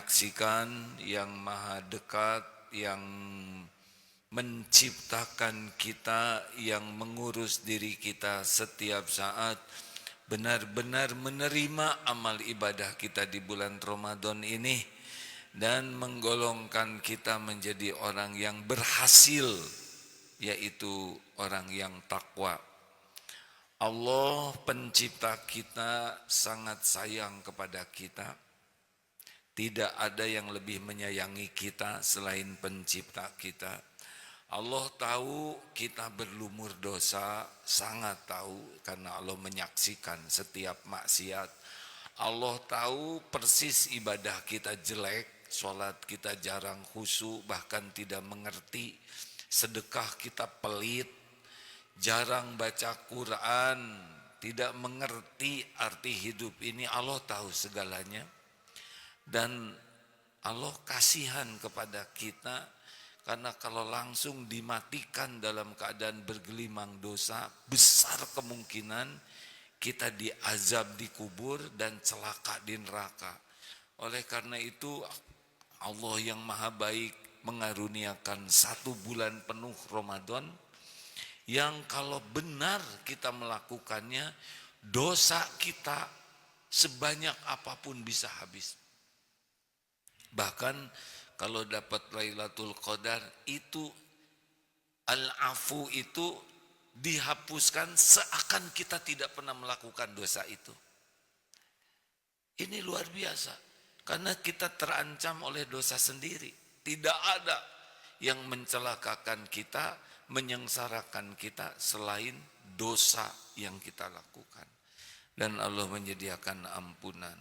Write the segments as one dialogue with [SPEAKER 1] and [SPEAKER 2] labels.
[SPEAKER 1] menyaksikan, yang maha dekat, yang menciptakan kita, yang mengurus diri kita setiap saat, benar-benar menerima amal ibadah kita di bulan Ramadan ini dan menggolongkan kita menjadi orang yang berhasil, yaitu orang yang takwa. Allah pencipta kita sangat sayang kepada kita. Tidak ada yang lebih menyayangi kita selain pencipta kita. Allah tahu kita berlumur dosa, sangat tahu karena Allah menyaksikan setiap maksiat. Allah tahu persis ibadah kita jelek, sholat kita jarang khusyuk, bahkan tidak mengerti. Sedekah kita pelit, jarang baca Quran, tidak mengerti arti hidup ini. Allah tahu segalanya. Dan Allah kasihan kepada kita, karena kalau langsung dimatikan dalam keadaan bergelimang dosa, besar kemungkinan kita diazab di kubur dan celaka di neraka. Oleh karena itu Allah yang maha baik mengaruniakan 1 bulan penuh Ramadan, yang kalau benar kita melakukannya, dosa kita sebanyak apapun bisa habis. Bahkan kalau dapat Lailatul Qadar itu, al-afu itu dihapuskan seakan kita tidak pernah melakukan dosa itu. Ini luar biasa, karena kita terancam oleh dosa sendiri. Tidak ada yang mencelakakan kita, menyengsarakan kita selain dosa yang kita lakukan. Dan Allah menyediakan ampunan.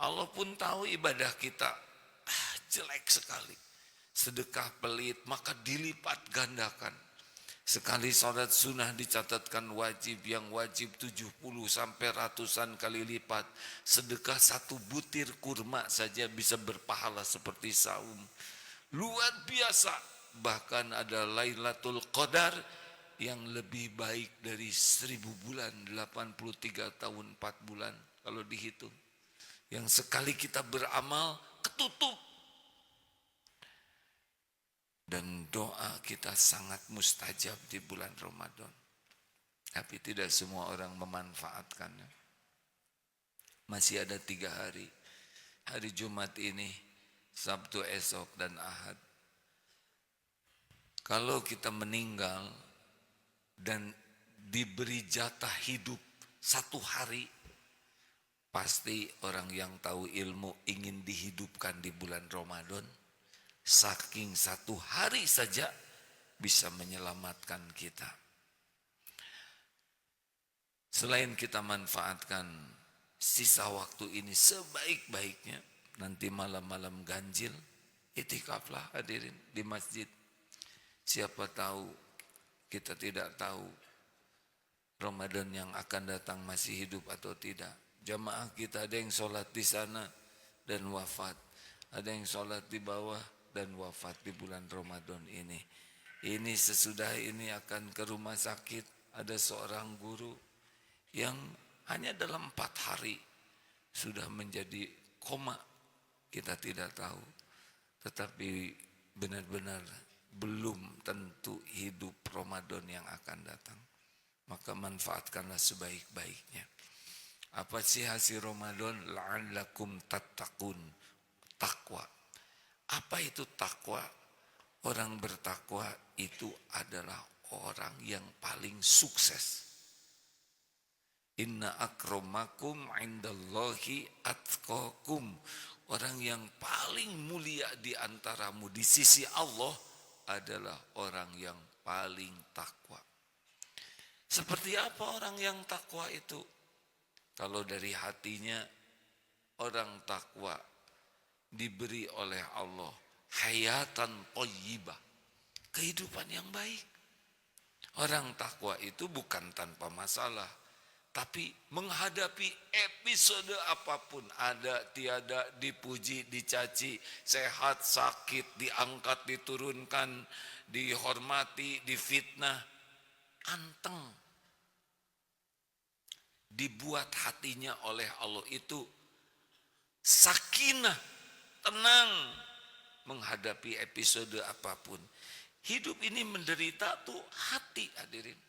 [SPEAKER 1] Allah pun tahu ibadah kita jelek sekali, sedekah pelit, maka dilipat gandakan. Sekali sholat sunnah dicatatkan wajib, yang wajib 70 sampai ratusan kali lipat. Sedekah 1 butir kurma saja bisa berpahala seperti saum. Luar biasa. Bahkan ada Lailatul Qadar yang lebih baik dari 1000 bulan, 83 tahun 4 bulan kalau dihitung. Yang sekali kita beramal ketutup. Dan doa kita sangat mustajab di bulan Ramadan. Tapi tidak semua orang memanfaatkannya. Masih ada 3 hari. Hari Jumat ini, Sabtu esok, dan Ahad. Kalau kita meninggal dan diberi jatah hidup 1 hari, pasti orang yang tahu ilmu ingin dihidupkan di bulan Ramadan. Saking 1 hari saja bisa menyelamatkan kita. Selain kita manfaatkan sisa waktu ini sebaik-baiknya, nanti malam-malam ganjil, itikaflah hadirin di masjid. Siapa tahu, kita tidak tahu Ramadan yang akan datang masih hidup atau tidak. Jamaah kita ada yang sholat di sana dan wafat. Ada yang sholat di bawah dan wafat di bulan Ramadan ini. Ini sesudah ini akan ke rumah sakit. Ada seorang guru yang hanya dalam 4 hari sudah menjadi koma. Kita tidak tahu. Tetapi benar-benar belum tentu hidup Ramadan yang akan datang. Maka manfaatkanlah sebaik-baiknya. Apa sih hasil Ramadan? La'allakum tattaqun. Takwa. Apa itu takwa? Orang bertakwa itu adalah orang yang paling sukses. Inna akramakum indallahi atqakum. Orang yang paling mulia di antaramu di sisi Allah adalah orang yang paling takwa. Seperti apa orang yang takwa itu? Kalau dari hatinya, orang takwa diberi oleh Allah hayatan thayyibah, kehidupan yang baik. Orang takwa itu bukan tanpa masalah, tapi menghadapi episode apapun, ada tiada, dipuji, dicaci, sehat, sakit, diangkat, diturunkan, dihormati, difitnah, anteng. Dibuat hatinya oleh Allah itu sakinah, tenang menghadapi episode apapun. Hidup ini menderita tuh hati, hadirin.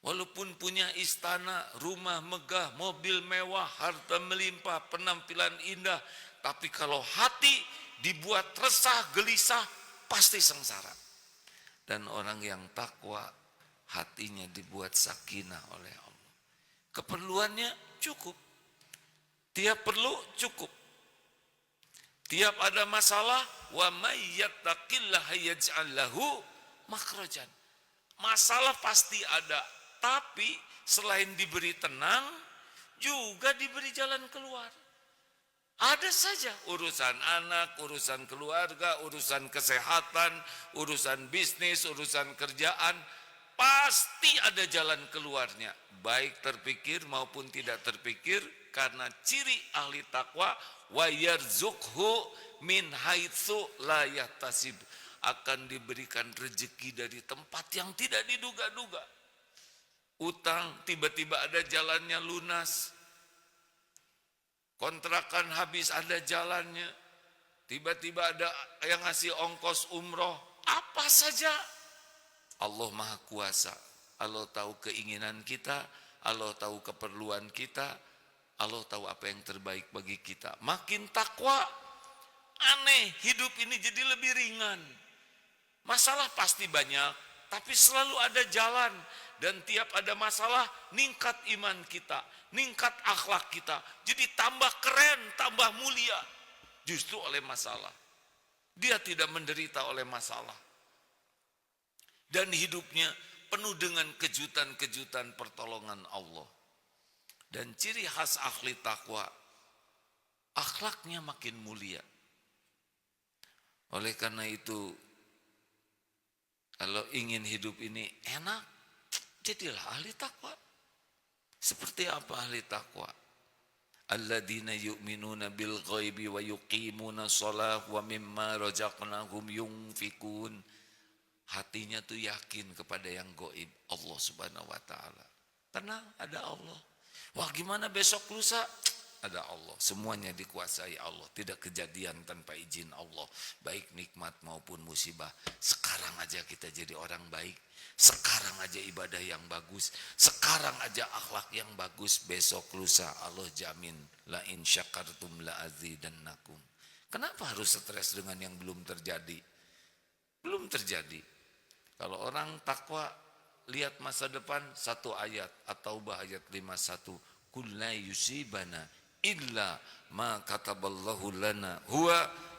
[SPEAKER 1] Walaupun punya istana, rumah megah, mobil mewah, harta melimpah, penampilan indah, tapi kalau hati dibuat resah, gelisah, pasti sengsara. Dan orang yang takwa, hatinya dibuat sakinah oleh Allah. Keperluannya cukup. Tiap perlu cukup. Tiap ada masalah, wa may yattaqillaha yaj'al lahu makhrajan. Masalah pasti ada, tapi selain diberi tenang, juga diberi jalan keluar. Ada saja urusan anak, urusan keluarga, urusan kesehatan, urusan bisnis, urusan kerjaan, pasti ada jalan keluarnya, baik terpikir maupun tidak terpikir, karena ciri ahli takwa, wa yarzuqhu min haitsu la yahtasib, akan diberikan rezeki dari tempat yang tidak diduga-duga. Utang tiba-tiba ada jalannya lunas. Kontrakan habis ada jalannya. Tiba-tiba ada yang ngasih ongkos umroh. Apa saja. Allah Maha Kuasa. Allah tahu keinginan kita. Allah tahu keperluan kita. Allah tahu apa yang terbaik bagi kita. Makin takwa, aneh, hidup ini jadi lebih ringan. Masalah pasti banyak, tapi selalu ada jalan. Dan tiap ada masalah, ningkat iman kita, ningkat akhlak kita. Jadi tambah keren, tambah mulia. Justru oleh masalah. Dia tidak menderita oleh masalah. Dan hidupnya penuh dengan kejutan-kejutan pertolongan Allah. Dan ciri khas ahli takwa, akhlaknya makin mulia. Oleh karena itu, kalau ingin hidup ini enak, jadilah ahli takwa. Seperti apa ahli takwa? Alladzina yu'minuna bil ghaibi wa yuqimuna shalah wa mimma razaqnahum yunfikun. Hatinya tuh yakin kepada yang gaib, Allah Subhanahu wa taala. Tenang, ada Allah. Wah, gimana besok lusa? Ada Allah. Semuanya dikuasai Allah, tidak kejadian tanpa izin Allah, baik nikmat maupun musibah. Sekarang aja kita jadi orang baik, sekarang aja ibadah yang bagus, sekarang aja akhlak yang bagus, besok lusa Allah jamin la in syakartum la azidannakum. Kenapa harus stres dengan yang belum terjadi? Belum terjadi. Kalau orang takwa, lihat masa depan, satu ayat, At-Taubah ayat 51, kul la yusibana illa ma kataballahu lana huwa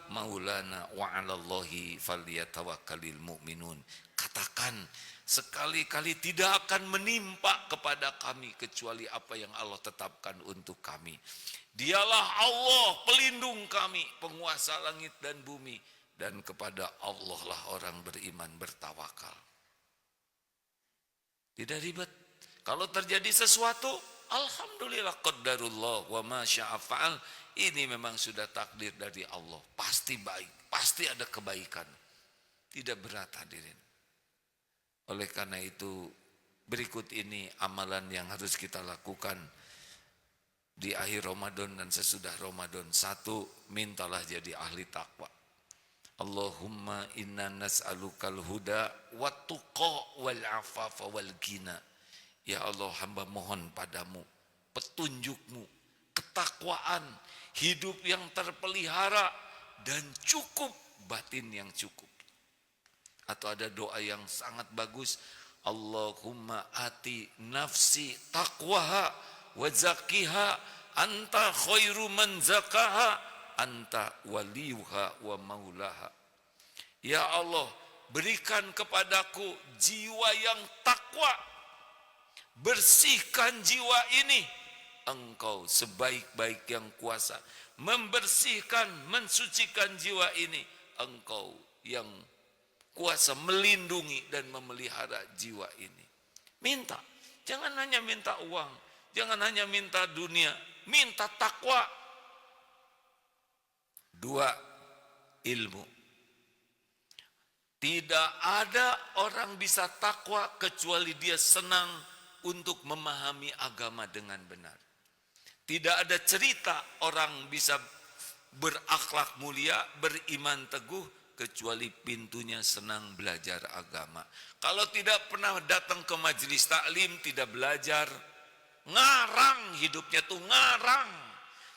[SPEAKER 1] maulana wa 'alallahi falyatawakkalul mu'minun. Katakan, sekali-kali tidak akan menimpa kepada kami kecuali apa yang Allah tetapkan untuk kami. Dialah Allah pelindung kami, penguasa langit dan bumi, dan kepada Allah lah orang beriman bertawakal. Tidak ribet. Kalau terjadi sesuatu, alhamdulillah qadarullah wa ma syaa fa'al. Ini memang sudah takdir dari Allah. Pasti baik, pasti ada kebaikan. Tidak berat, hadirin. Oleh karena itu, berikut ini amalan yang harus kita lakukan di akhir Ramadan dan sesudah Ramadan. 1, mintalah jadi ahli takwa. Allahumma inna nas'alukal huda wat tuqa wal afafa wal ghina. Ya Allah, hamba mohon padamu petunjukmu, ketakwaan, hidup yang terpelihara, dan cukup, batin yang cukup. Atau ada doa yang sangat bagus, Allahumma ati nafsi taqwaha wa zakkiha anta khairu man zakaha anta waliyuha wa maulaha. Ya Allah, berikan kepadaku jiwa yang takwa, bersihkan jiwa ini. Engkau sebaik-baik yang kuasa membersihkan, mensucikan jiwa ini. Engkau yang kuasa melindungi dan memelihara jiwa ini. Minta, jangan hanya minta uang, jangan hanya minta dunia, minta takwa. 2, ilmu. Tidak ada orang bisa takwa kecuali dia senang untuk memahami agama dengan benar. Tidak ada cerita orang bisa berakhlak mulia, beriman teguh, kecuali pintunya senang belajar agama. Kalau tidak pernah datang ke majelis taklim, tidak belajar, ngarang hidupnya tuh, ngarang.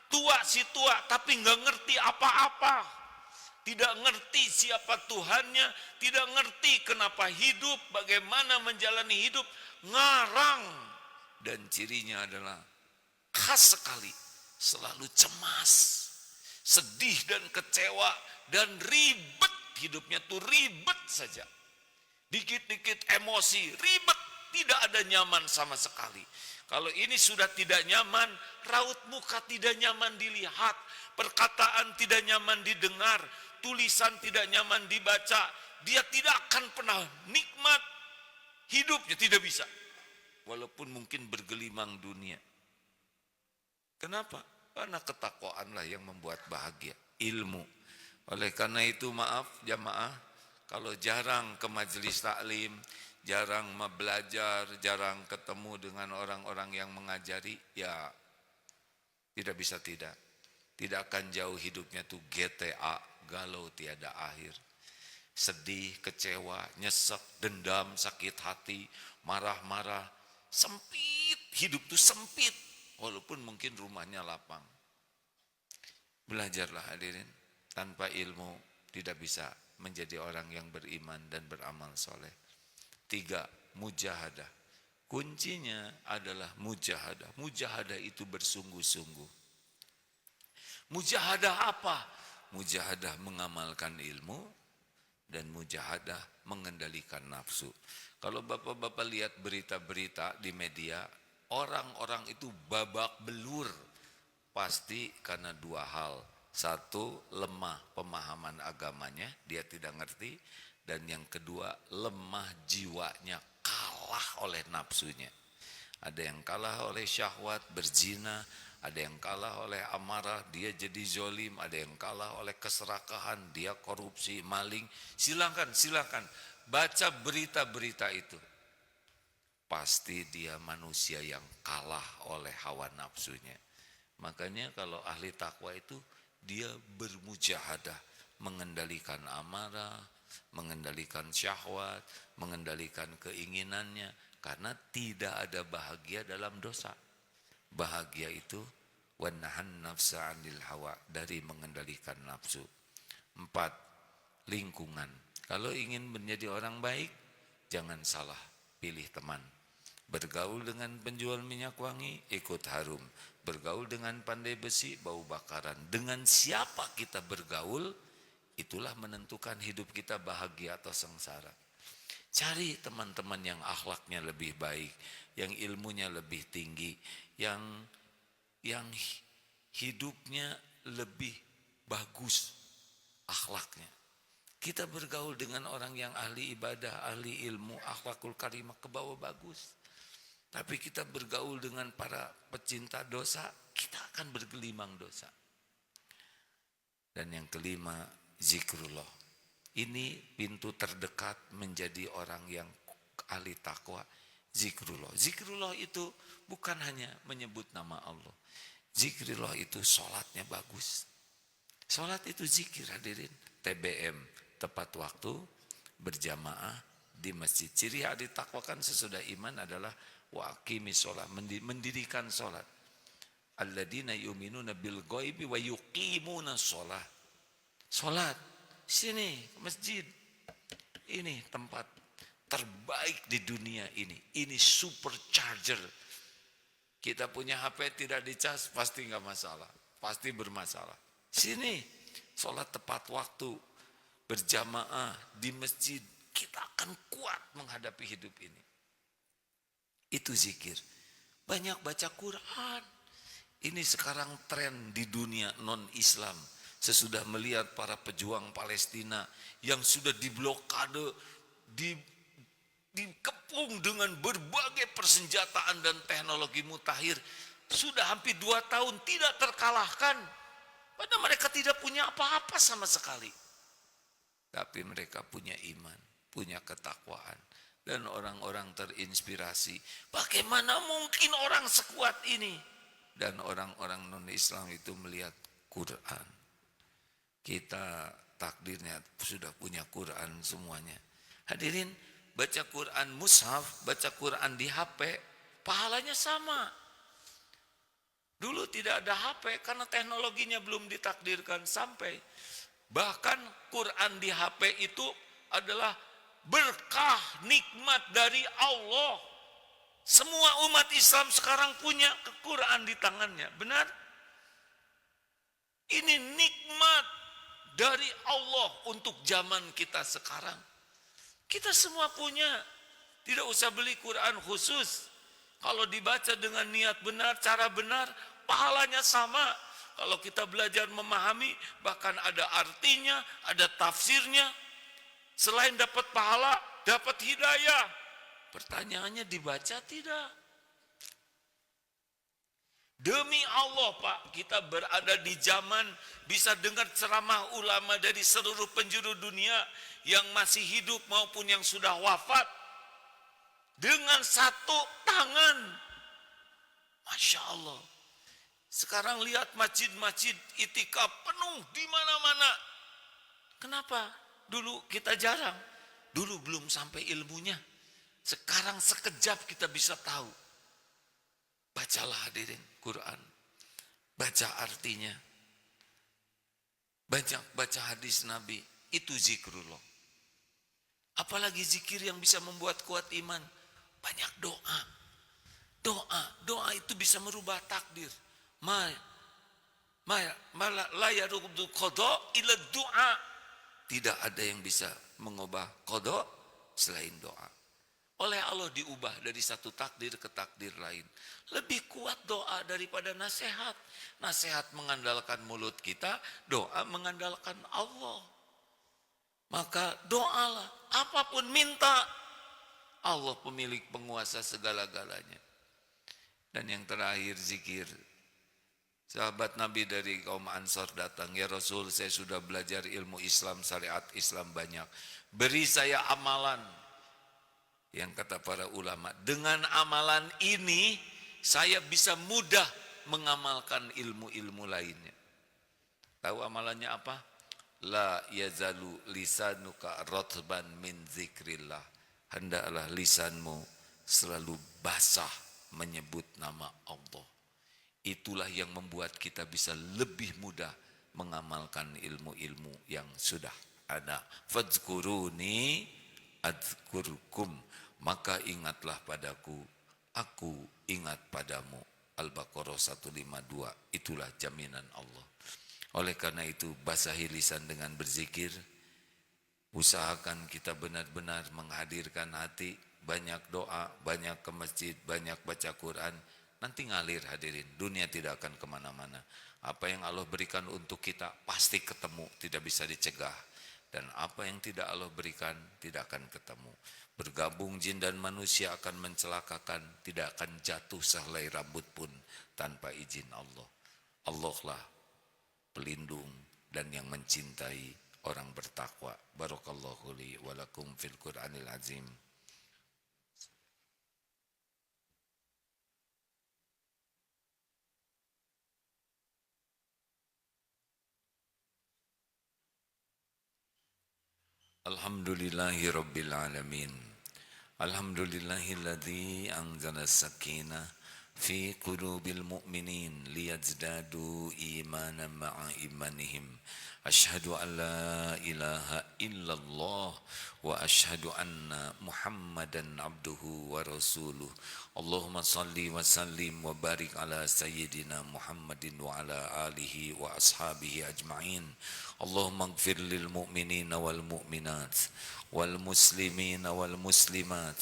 [SPEAKER 1] Tua si tua tapi nggak ngerti apa-apa. Tidak ngerti siapa Tuhannya, tidak ngerti kenapa hidup, bagaimana menjalani hidup, ngarang. Dan cirinya adalah khas sekali, selalu cemas, sedih dan kecewa, dan ribet hidupnya tuh, ribet saja. Dikit-dikit emosi, ribet, tidak ada nyaman sama sekali. Kalau ini sudah tidak nyaman, raut muka tidak nyaman dilihat, perkataan tidak nyaman didengar, tulisan tidak nyaman dibaca, dia tidak akan pernah nikmat hidupnya, tidak bisa. Walaupun mungkin bergelimang dunia. Kenapa? Karena ketakwaanlah yang membuat bahagia, ilmu. Oleh karena itu maaf jamaah, kalau jarang ke majelis taklim, jarang belajar, jarang ketemu dengan orang-orang yang mengajari, ya tidak bisa tidak. Tidak akan jauh hidupnya tuh GTA, galau tiada akhir. Sedih, kecewa, nyesek, dendam, sakit hati, marah-marah, sempit, hidup tuh sempit. Walaupun mungkin rumahnya lapang. Belajarlah hadirin, tanpa ilmu tidak bisa menjadi orang yang beriman dan beramal soleh. 3, mujahadah. Kuncinya adalah mujahadah. Mujahadah itu bersungguh-sungguh. Mujahadah apa? Mujahadah mengamalkan ilmu dan mujahadah mengendalikan nafsu. Kalau bapak-bapak lihat berita-berita di media, orang-orang itu babak belur. Pasti karena 2 hal. 1, lemah pemahaman agamanya, dia tidak ngerti. Dan yang kedua, lemah jiwanya, kalah oleh nafsunya. Ada yang kalah oleh syahwat, berzina. Ada yang kalah oleh amarah, dia jadi zolim. Ada yang kalah oleh keserakahan, dia korupsi, maling. Silakan baca berita-berita itu. Pasti dia manusia yang kalah oleh hawa nafsunya. Makanya kalau ahli takwa itu, dia bermujahadah, mengendalikan amarah, mengendalikan syahwat, mengendalikan keinginannya. Karena tidak ada bahagia dalam dosa. Bahagia itu wanahan nafsa 'anil hawa, dari mengendalikan nafsu. 4, lingkungan. Kalau ingin menjadi orang baik, jangan salah pilih teman. Bergaul dengan penjual minyak wangi, ikut harum. Bergaul dengan pandai besi, bau bakaran. Dengan siapa kita bergaul, itulah menentukan hidup kita bahagia atau sengsara. Cari teman-teman yang akhlaknya lebih baik, yang ilmunya lebih tinggi, yang hidupnya lebih bagus akhlaknya. Kita bergaul dengan orang yang ahli ibadah, ahli ilmu, akhlakul karimah, ke bawah bagus. Tapi kita bergaul dengan para pecinta dosa, kita akan bergelimang dosa. Dan yang kelima, zikrullah. Ini pintu terdekat menjadi orang yang ahli takwa, zikrullah. Zikrullah itu bukan hanya menyebut nama Allah. Zikrullah itu sholatnya bagus. Sholat itu zikir hadirin. TBM, tepat waktu, berjamaah di masjid. Ciri ahli takwa kan sesudah iman adalah wa aqimis sholat, mendirikan sholat. Alladzina yu'minuna bil ghaibi wa yuqimuna sholat. Sholat, sini masjid. Ini tempat terbaik di dunia ini. Ini supercharger. Kita punya HP tidak dicas, pasti nggak masalah. Pasti bermasalah. Sini, sholat tepat waktu, berjamaah di masjid. Kita akan kuat menghadapi hidup ini. Itu zikir. Banyak baca Quran. Ini sekarang tren di dunia non-Islam. Sesudah melihat para pejuang Palestina yang sudah diblokade, dikepung dengan berbagai persenjataan dan teknologi mutakhir, sudah hampir 2 tahun tidak terkalahkan. Padahal mereka tidak punya apa-apa sama sekali. Tapi mereka punya iman, punya ketakwaan. Dan orang-orang terinspirasi. Bagaimana mungkin orang sekuat ini? Dan orang-orang non-Islam itu melihat Quran. kita takdirnya sudah punya Quran semuanya. Hadirin, baca Quran mushaf, baca Quran di HP, pahalanya sama. Dulu tidak ada HP karena teknologinya belum ditakdirkan sampai. Bahkan Quran di HP itu adalah berkah, nikmat dari Allah. Semua umat Islam sekarang punya Quran di tangannya, benar? Ini nikmat dari Allah untuk zaman kita sekarang. Kita semua punya, tidak usah beli Quran khusus. Kalau dibaca dengan niat benar, cara benar, pahalanya sama. Kalau kita belajar memahami, bahkan ada artinya, ada tafsirnya. Selain dapat pahala, dapat hidayah. Pertanyaannya dibaca tidak? Demi Allah Pak, kita berada di zaman bisa dengar ceramah ulama dari seluruh penjuru dunia yang masih hidup maupun yang sudah wafat. Dengan satu tangan. Masya Allah. Sekarang lihat masjid-masjid itikaf penuh di mana-mana. Kenapa? Dulu kita jarang. Dulu belum sampai ilmunya. Sekarang sekejap kita bisa tahu. Bacalah hadirin Quran. Baca artinya. Baca hadis Nabi. Itu zikrullah. Apalagi zikir yang bisa membuat kuat iman. Banyak doa. Doa itu bisa merubah takdir. La yaruddu qada illa du'a. Tidak ada yang bisa mengubah qada selain doa. Oleh Allah diubah dari satu takdir ke takdir lain. Lebih kuat doa daripada nasihat. Nasihat mengandalkan mulut kita, doa mengandalkan Allah. Maka doalah, apapun minta. Allah pemilik penguasa segala-galanya. Dan yang terakhir zikir. Sahabat Nabi dari kaum Ansar datang, ya Rasul, saya sudah belajar ilmu Islam, syariat Islam banyak. Beri saya amalan. Yang kata para ulama, dengan amalan ini saya bisa mudah mengamalkan ilmu-ilmu lainnya. Tahu amalannya apa? La yazalu lisanuka rotban min zikrillah. Hendaklah lisanmu selalu basah menyebut nama Allah. Itulah yang membuat kita bisa lebih mudah mengamalkan ilmu-ilmu yang sudah ada. Fadzkuruni adzkurkum, maka ingatlah padaku, aku ingat padamu. Al-Baqarah 152, itulah jaminan Allah. Oleh karena itu, basahi lisan dengan berzikir. Usahakan kita benar-benar menghadirkan hati, banyak doa, banyak ke masjid, banyak baca Quran. Nanti ngalir hadirin, dunia tidak akan kemana-mana. Apa yang Allah berikan untuk kita pasti ketemu, tidak bisa dicegah. Dan apa yang tidak Allah berikan tidak akan ketemu. Bergabung jin dan manusia akan mencelakakan, tidak akan jatuh sehelai rambut pun tanpa izin Allah. Allah lah pelindung dan yang mencintai orang bertakwa. Barakallahu li wa lakum fil Qur'anil azim. Alhamdulillahi rabbil alamin. Alhamdulillahilladzi anzala sakinah fi qulubil mu'minin liyazdadu imanan ma'a imanihim. Ashhadu an la ilaha illallah wa ashhadu anna Muhammadan abduhu wa rasuluh. Allahumma salli wa sallim wa barik ala sayyidina Muhammadin wa ala alihi wa ashabihi ajma'in. Allahumma ighfir lil mu'minina wal mu'minat wal muslimina wal muslimat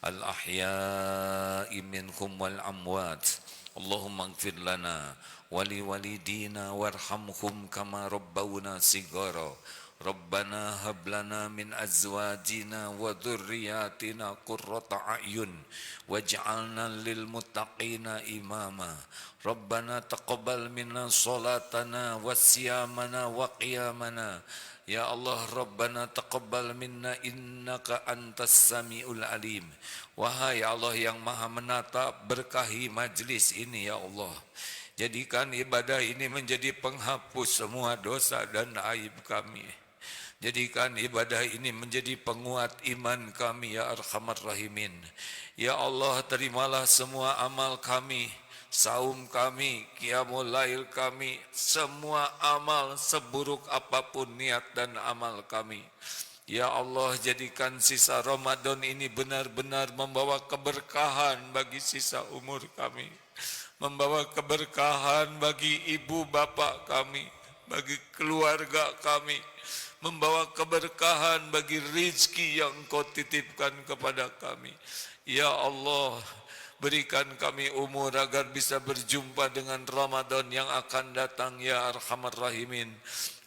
[SPEAKER 1] al ahya'i minkum wal amwat. Allahumma ighfir lana wali walidina warhamhum kama rabbawna sigara. Rabbana hab lana min azwajina wa dhurriyyatina qurrata a'yun waj'alna lil muttaqina imama. Rabbana taqabbal minna salatana wa siyamana wa qiyamana. Ya Allah, Rabbana taqabbal minna innaka antas sami'ul alim. Wahai Allah yang maha menatap, berkahi majlis ini ya Allah. Jadikan ibadah ini menjadi penghapus semua dosa dan aib kami. Jadikan ibadah ini menjadi penguat iman kami ya Arhamar Rahimin. Ya Allah, terimalah semua amal kami, saum kami, qiyamul lail kami, semua amal seburuk apapun niat dan amal kami. Ya Allah, jadikan sisa Ramadan ini benar-benar membawa keberkahan bagi sisa umur kami, membawa keberkahan bagi ibu bapak kami, bagi keluarga kami, membawa keberkahan bagi rizki yang Kau titipkan kepada kami. Ya Allah, berikan kami umur agar bisa berjumpa dengan Ramadan yang akan datang ya Arhamar Rahimin.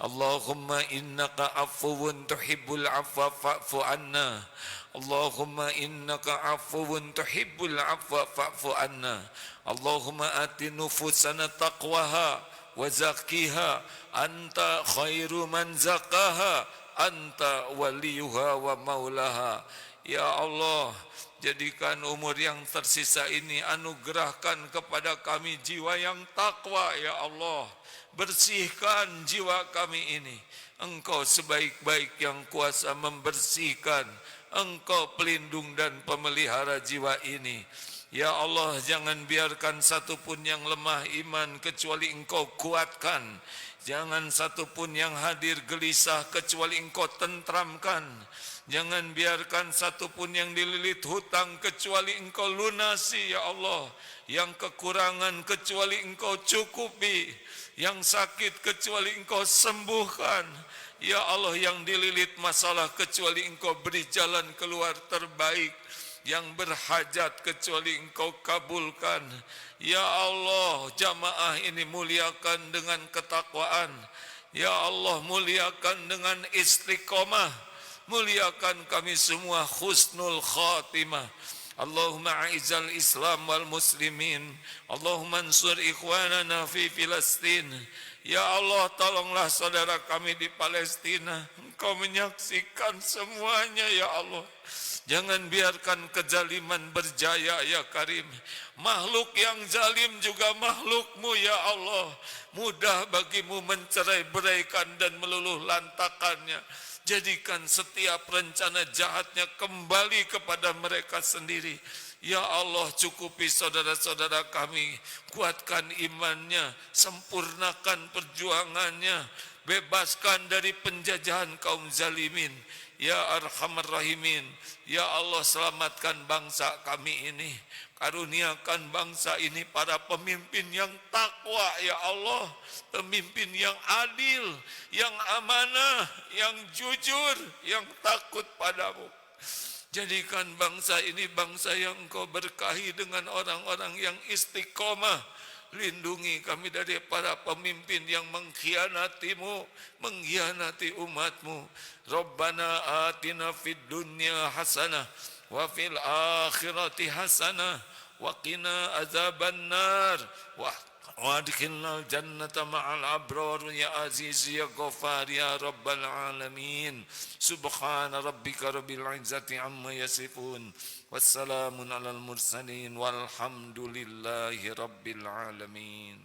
[SPEAKER 1] Allahumma innaka afuwun tuhibbul afwa fa'fu anna. Allahumma innaka afuwun tuhibbul afwa fa'fu anna. Allahumma ati nufusana taqwaha wa zakkiha anta khairu man zakaha anta waliyuha wa maulaha. Ya Allah, jadikan umur yang tersisa ini anugerahkan kepada kami jiwa yang takwa ya Allah. Bersihkan jiwa kami ini. Engkau sebaik-baik yang kuasa membersihkan. Engkau pelindung dan pemelihara jiwa ini. Ya Allah, jangan biarkan satupun yang lemah iman kecuali Engkau kuatkan. Jangan satupun yang hadir gelisah kecuali Engkau tentramkan. Jangan biarkan satupun yang dililit hutang kecuali Engkau lunasi ya Allah. Yang kekurangan kecuali Engkau cukupi. Yang sakit kecuali Engkau sembuhkan. Ya Allah, yang dililit masalah kecuali Engkau beri jalan keluar terbaik. Yang berhajat kecuali Engkau kabulkan. Ya Allah, jamaah ini muliakan dengan ketakwaan. Ya Allah, muliakan dengan istiqomah. Muliakan kami semua husnul khatimah. Allahumma a'izzal Islam wal muslimin. Allahumma ansur ikhwanana fi Filastin. Ya Allah, tolonglah saudara kami di Palestina. Engkau menyaksikan semuanya ya Allah. Jangan biarkan kezaliman berjaya ya Karim. Makhluk yang zalim juga makhluk-Mu ya Allah. Mudah bagimu mencerai-beraikan dan meluluh lantakannya. Jadikan setiap rencana jahatnya kembali kepada mereka sendiri. Ya Allah, cukupi saudara-saudara kami. Kuatkan imannya, sempurnakan perjuangannya. Bebaskan dari penjajahan kaum zalimin. Ya Arhamar Rahimin. Ya Allah, selamatkan bangsa kami ini. Karuniakan bangsa ini para pemimpin yang takwa ya Allah. Pemimpin yang adil, yang amanah, yang jujur, yang takut padamu. Jadikan bangsa ini bangsa yang Engkau berkahi dengan orang-orang yang istiqomah. Lindungi kami dari para pemimpin yang mengkhianati-Mu, mengkhianati umat-Mu. Rabbana atina fid dunya hasanah wa fil akhirati hasanah wa qina azabannar wa adkhilnal jannata ma'al abrar ya aziz ya ghafar ya rabbal alamin. Subhana rabbika rabbil izzati amma yasifun wassalamun alal mursalin walhamdulillahi rabbil alamin.